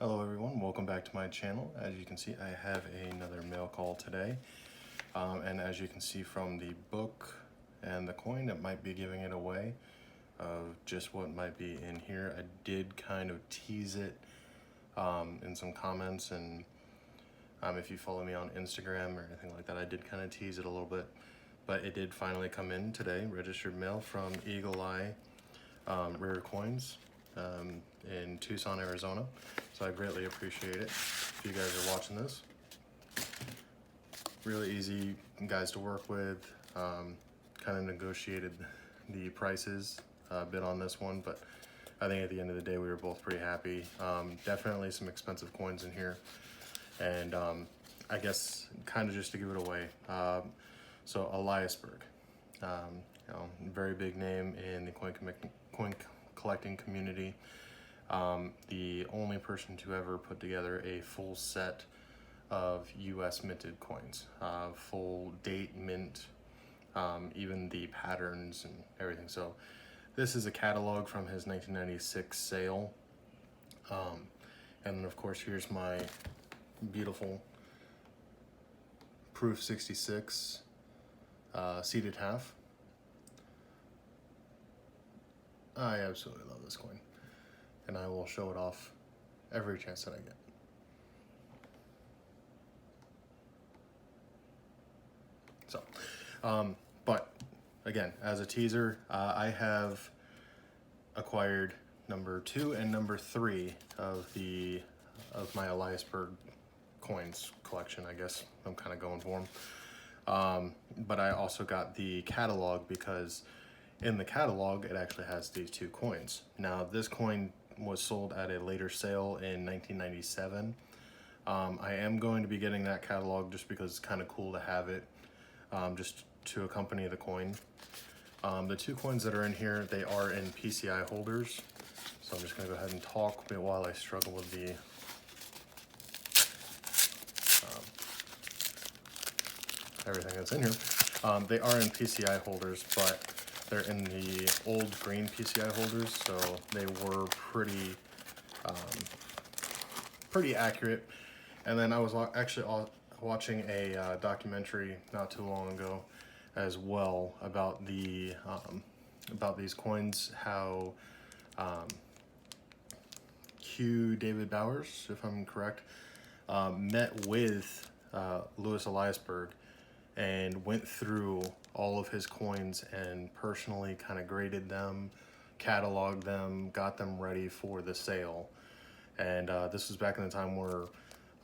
Hello everyone, welcome back to my channel. As you can see, I have another mail call today. And as you can see from the book and the coin, it might be giving it away of just what might be in here. I did kind of tease it in some comments, and if you follow me on Instagram or anything like that, I did kind of tease it a little bit. But it did finally come in today, registered mail from Eagle Eye Rare Coins in Tucson, Arizona. So I greatly appreciate it if you guys are watching this. Really easy guys to work with. Kind of negotiated the prices a bit on this one, but I think at the end of the day we were both pretty happy. Definitely some expensive coins in here, and I guess kind of just to give it away. So Eliasberg, very big name in the coin collecting community. The only person to ever put together a full set of US minted coins, full date mint, even the patterns and everything. So this is a catalog from his 1996 sale. And then of course here's my beautiful Proof 66 seated half. I absolutely love this coin, and I will show it off every chance that I get. So, but again, as a teaser, I have acquired number 2 and number 3 of my Eliasberg coins collection. I guess I'm kind of going for them. But I also got the catalog because in the catalog it actually has these 2 coins. Now this coin was sold at a later sale in 1997. I am going to be getting that catalog just because it's kind of cool to have it, just to accompany the coin. The 2 coins that are in here, they are in PCI holders. So I'm just going to go ahead and talk while I struggle with the everything that's in here. They are in PCI holders, but they're in the old green PCI holders, so they were pretty accurate. And then I was actually watching a documentary not too long ago as well about these coins, how David Bowers, if I'm correct, met with Louis Eliasberg and went through all of his coins and personally kind of graded them, cataloged them, got them ready for the sale. And this was back in the time where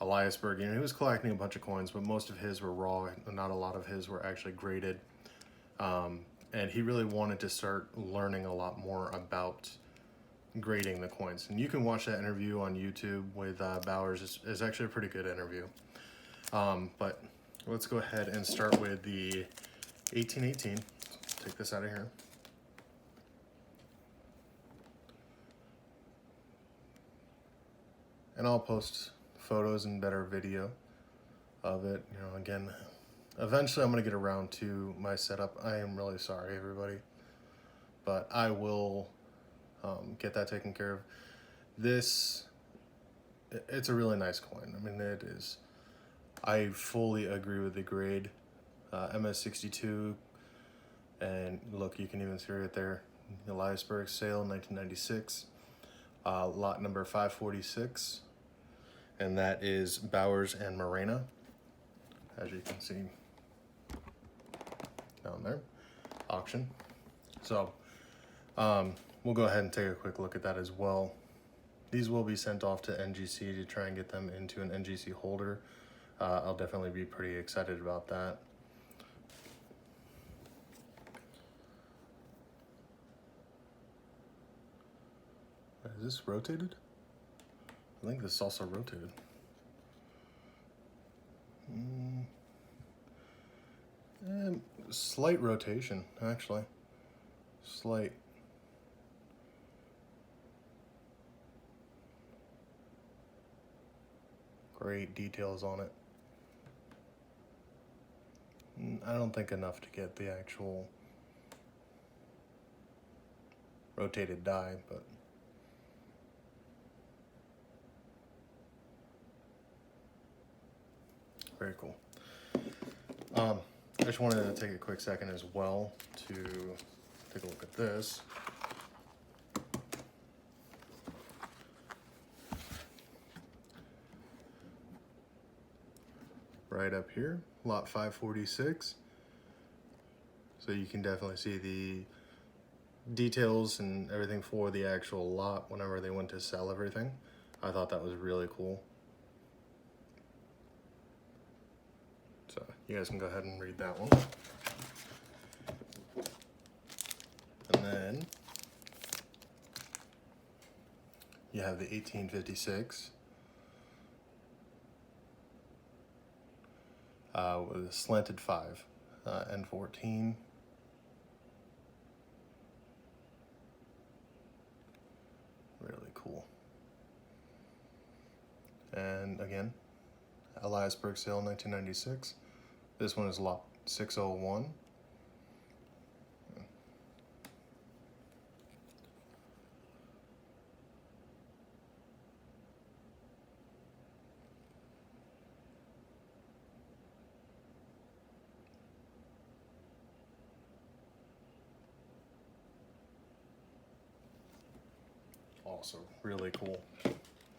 Eliasberg, he was collecting a bunch of coins, but most of his were raw. Not a lot of his were actually graded. And he really wanted to start learning a lot more about grading the coins. And you can watch that interview on YouTube with Bowers. It's actually a pretty good interview. But let's go ahead and start with the 1818. Take this out of here. And I'll post photos and better video of it. Again, eventually I'm going to get around to my setup. I am really sorry, everybody, but I will get that taken care of. It's a really nice coin. I mean, it is. I fully agree with the grade. MS62, and look, you can even see right there, Eliasberg sale 1996, lot number 546, and that is Bowers and Morena, as you can see down there, auction. So we'll go ahead and take a quick look at that as well. These will be sent off to NGC to try and get them into an NGC holder. I'll definitely be pretty excited about that. Is this rotated? I think this is also rotated. Slight rotation, actually. Slight. Great details on it. I don't think enough to get the actual rotated die, but Very cool. I just wanted to take a quick second as well to take a look at this. Right up here, lot 546. So you can definitely see the details and everything for the actual lot whenever they went to sell everything. I thought that was really cool. So you guys can go ahead and read that one. And then you have the 1856 with a slanted 5 and 14. Really cool. And again, Eliasberg sale 1996. This one is lot 601. Also really cool.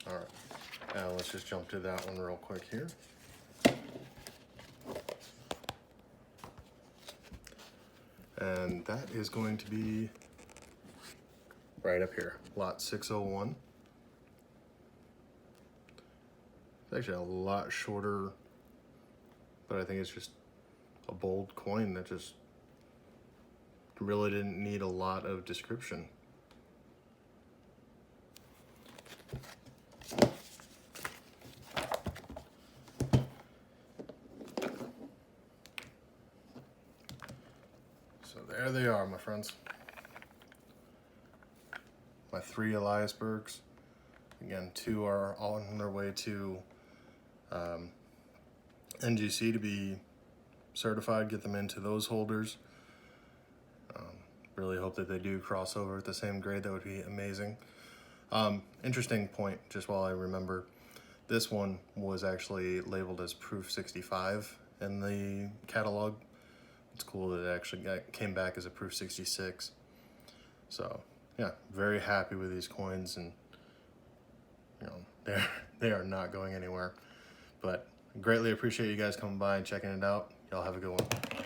All right, now let's just jump to that one real quick here. And that is going to be right up here, lot 601. It's actually a lot shorter, but I think it's just a bold coin that just really didn't need a lot of description. So there they are, my friends. My 3 Eliasbergs. Again, 2 are all on their way to NGC to be certified, get them into those holders. Really hope that they do cross over at the same grade. That would be amazing. Interesting point, just while I remember, this one was actually labeled as Proof 65 in the catalog. It's cool that it actually came back as a Proof 66. So yeah, very happy with these coins, and you know, they are not going anywhere. But greatly appreciate you guys coming by and checking it out. Y'all have a good one.